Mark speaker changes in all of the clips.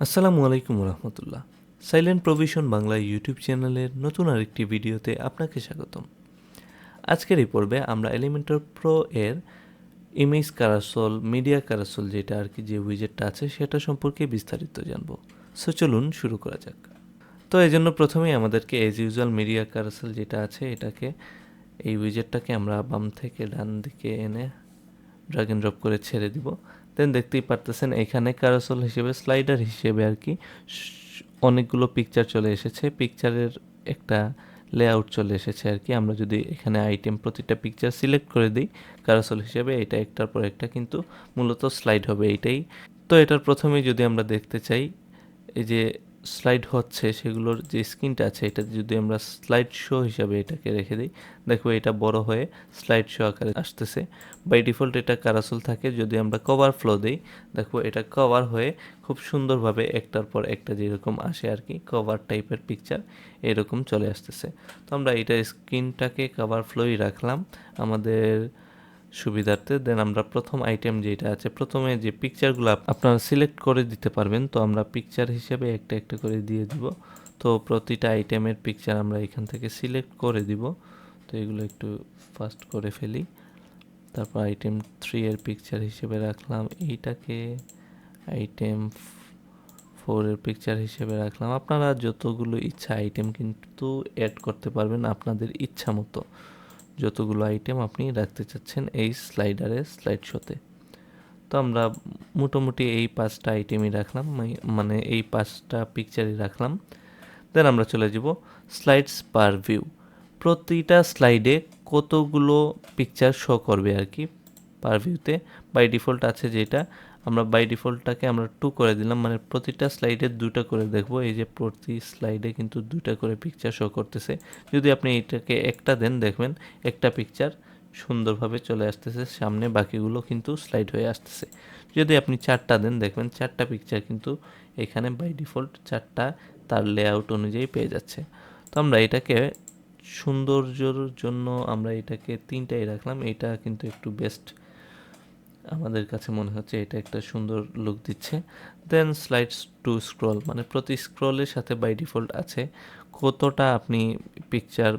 Speaker 1: আসসালামু আলাইকুম রহমতুল্লাহ। Silent provision Bangla YouTube চ্যানেলের নতুন আরেকটি ভিডিওতে আপনাকে স্বাগতম। আজকের এই পর্বে আমরা এলিমেন্টর প্রো এর ইমেজ ক্যারাসেল, মিডিয়া ক্যারাসেল যেটা আর কি যে উইজেটটা আছে সেটা সম্পর্কে বিস্তারিত জানব। সো চলুন শুরু করা যাক। তো এই জন্য প্রথমেই আমাদেরকে এজ ইউজুয়াল মিডিয়া ক্যারাসেল যেটা আছে এটাকে এই উইজেটটাকে আমরা বাম থেকে ডান দিকে এনে ড্র্যাগ এন্ড ড্রপ করে ছেড়ে দিব। দেন দেখতেই পারতেছেন এখানে ক্যারাসেল হিসেবে স্লাইডার হিসেবে আর কি অনেকগুলো পিকচার চলে এসেছে, পিকচারের একটা লেআউট চলে এসেছে আর কি। আমরা যদি এখানে আইটেম প্রতিটা পিকচার সিলেক্ট করে দিই ক্যারাসেল হিসেবে, এটা একটার পর একটা কিন্তু মূলত স্লাইড হবে এইটাই। তো এটার প্রথমেই যদি আমরা দেখতে চাই এই যে স্লাইড হচ্ছে সেগুলোর যে স্ক্রিনটা আছে এটা যদি আমরা স্লাইড শো হিসাবে এটাকে রেখে দিই, দেখো এটা বড় হয়ে স্লাইড শো আকারে আসতেছে। বাই ডিফল্ট এটা ক্যারাসেল থাকে। যদি আমরা কভার ফ্লো দিই দেখো এটা কভার হয়ে খুব সুন্দরভাবে একটার পর একটা যেরকম আসে আর কি কভার টাইপের পিকচার এরকম চলে আসতেছে। তো আমরা এটা স্ক্রিনটাকে কভার ফ্লোই রাখলাম আমাদের সুবিধার্থে। দেন আমরা প্রথম আইটেম যেটা আছে প্রথমে যে পিকচারগুলো আপনারা সিলেক্ট করে দিতে পারবেন, তো আমরা পিকচার হিসেবে একটা একটা করে দিয়ে দিব। তো প্রতিটা আইটেমের পিকচার আমরা এখান থেকে সিলেক্ট করে দিব। তো এগুলো একটু ফাস্ট করে ফেলি। তারপর আইটেম 3 এর পিকচার হিসেবে রাখলাম এইটাকে, আইটেম 4 এর পিকচার হিসেবে রাখলাম। আপনারা যতগুলো ইচ্ছা আইটেম কিন্তু অ্যাড করতে পারবেন আপনাদের ইচ্ছা মতো, যতগুলো আইটেম আপনি রাখতে চাচ্ছেন এই স্লাইডারে স্লাইড শোতে। তো আমরা মোটামুটি এই 5টা আইটেমই রাখলাম, মানে এই 5টা পিকচারই রাখলাম। দেন আমরা চলে যাব স্লাইডস পার ভিউ। প্রতিটা স্লাইডে কতগুলো পিকচার শো করবে আর কি পার ভিউতে। বাই ডিফল্ট আছে যেটা, আমরা বাই ডিফল্টটাকে আমরা 2 করে দিলাম, মানে প্রতিটা স্লাইডে 2টা করে দেখবো। এই যে প্রতি স্লাইডে কিন্তু 2টা করে পিকচার শো করতেছে। যদি আপনি এটাকে একটা দেন দেখবেন একটা পিকচার সুন্দরভাবে চলে আসতেছে সামনে, বাকিগুলো কিন্তু স্লাইড হয়ে আসতেছে। যদি আপনি 4টা দেন দেখবেন 4টা পিকচার কিন্তু এখানে বাই ডিফল্ট 4টা তার লেআউট অনুযায়ী পেয়ে যাচ্ছে। তো আমরা এটাকে সৌন্দর্যর জন্য আমরা এটাকে 3টাই রাখলাম। এটা কিন্তু একটু বেস্ট আমাদের কাছে মনে হচ্ছে, এটা একটা সুন্দর লুক দিচ্ছে। দেন স্লাইডস টু স্ক্রল, মানে প্রতি স্ক্রলের সাথে বাই ডিফল্ট আছে কতটা আপনি পিকচার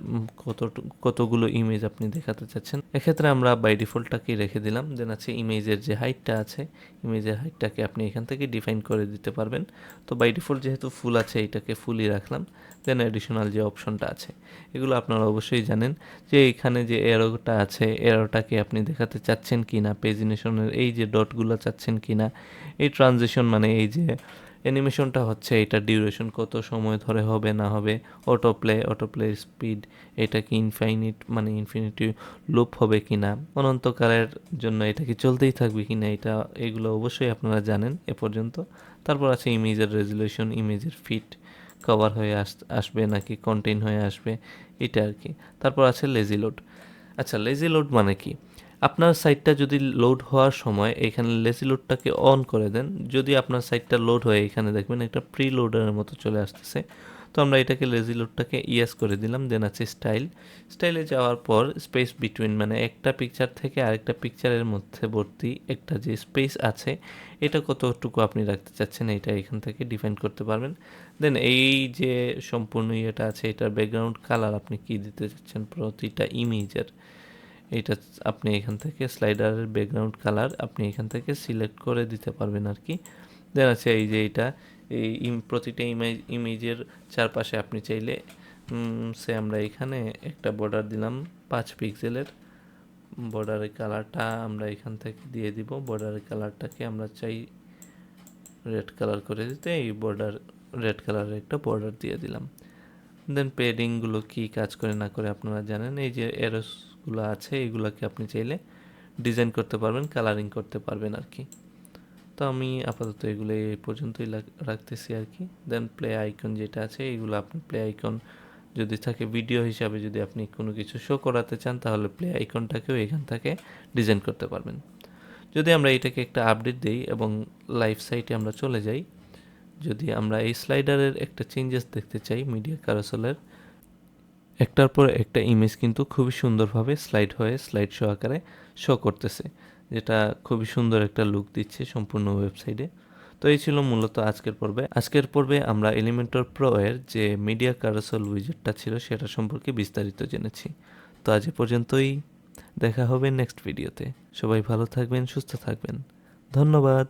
Speaker 1: কতগুলো ইমেজ আপনি দেখাতে চাচ্ছেন। এক্ষেত্রে আমরা বাই ডিফল্টটাকেই রেখে দিলাম। দেন আছে ইমেজের যে হাইটটা আছে, ইমেজের হাইটটাকে আপনি এখান থেকে ডিফাইন করে দিতে পারবেন। তো বাই ডিফল্ট যেহেতু ফুল আছে এটাকে ফুলই রাখলাম। দেন অ্যাডিশনাল যে অপশনটা আছে এগুলো আপনারা অবশ্যই জানেন যে এখানে যে এরোটা আছে এরোটাকে আপনি দেখাতে চাচ্ছেন কি না, পেজিনেশনের এই যে ডটগুলো চাচ্ছেন কি না, এই ট্রানজিশন মানে এই যে অ্যানিমেশনটা হচ্ছে এটা ডিউরেশন কত সময় ধরে হবে না হবে, অটোপ্লে স্পিড এটা কি ইনফাইনিট মানে ইনফিনিটি লুপ হবে কি না, অনন্তকালের জন্য এটা কি চলতেই থাকবে কি না, এটা এগুলো অবশ্যই আপনারা জানেন এ পর্যন্ত। তারপর আছে ইমেজের রেজুলেশন, ইমেজের ফিট কভার হয়ে আসবে নাকি কন্টেইন হয়ে আসবে এটা আর কি। তারপর আছে লেজি লোড। আচ্ছা, লেজি লোড মানে কি? আপনার সাইটটা যদি লোড হওয়ার সময় এখানে লেজি লোডটাকে অন করে দেন, যদি আপনার সাইটটা লোড হয়ে এখানে দেখবেন একটা প্রি লোডারের মতো চলে আসতেছে। তো আমরা এটাকে লেজি লোডটাকে ইয়েস করে দিলাম। দেন আছে স্টাইলে যাওয়ার পর স্পেস বিটুইন, মানে একটা পিকচার থেকে আরেকটা পিকচারের মধ্যবর্তী একটা যে স্পেস আছে এটা কতটুকু আপনি রাখতে চাচ্ছেন এটা এখান থেকে ডিফাইন করতে পারবেন। দেন এই যে সম্পূর্ণ ইয়েটা আছে এটার ব্যাকগ্রাউন্ড কালার আপনি কি দিতে চাচ্ছেন প্রতিটা ইমেজের, এটা আপনি এখান থেকে স্লাইডারের ব্যাকগ্রাউন্ড কালার আপনি এখান থেকে সিলেক্ট করে দিতে পারবেন আর কি। দেন আছে এই যে এটা এই প্রতিটা ইমেজের চারপাশে আপনি চাইলে আমরা এখানে একটা বর্ডার দিলাম 5 পিক্সেলের। বর্ডারের কালারটা আমরা এখান থেকে দিয়ে দিব। বর্ডারের কালারটাকে আমরা চাই রেড কালার করে দিতে, এই বর্ডার রেড কালারের একটা বর্ডার দিয়ে দিলাম। দেন পেডিংগুলো কি কাজ করে না করে আপনারা জানেন। এই যে এরোসগুলো আছে এইগুলোকে আপনি চাইলে ডিজাইন করতে পারবেন, কালারিং করতে পারবেন আর কি। তো আমি আপাতত এগুলো এই পর্যন্তই রাখতেছি আর কি। দেন প্লে আইকন যেটা আছে এইগুলো আপনি প্লে আইকন যদি থাকে ভিডিও হিসাবে যদি আপনি কোনো কিছু শো করাতে চান তাহলে প্লে আইকনটাকেও এখান থেকে ডিজাইন করতে পারবেন। যদি আমরা এটাকে একটা আপডেট দিই এবং লাইভ সাইটে আমরা চলে যাই, যদি আমরা এই স্লাইডারের একটা চেঞ্জেস দেখতে চাই মিডিয়া ক্যারোসেলের, একটার পর একটা ইমেজ কিন্তু খুবই সুন্দরভাবে স্লাইড হয়ে স্লাইড শো আকারে শো করতেছে, যেটা খুবই সুন্দর একটা লুক দিচ্ছে সম্পূর্ণ ওয়েবসাইটে। তো তো এই ছিল মূলত আজকের পর্বে আমরা এলিমেন্টর প্রো এর যে মিডিয়া ক্যারোসেল উইজেটটা ছিল সেটা সম্পর্কে বিস্তারিত জেনেছি। তো আজ এ পর্যন্তই, দেখা হবে নেক্সট ভিডিওতে। সবাই ভালো থাকবেন, সুস্থ থাকবেন, ধন্যবাদ।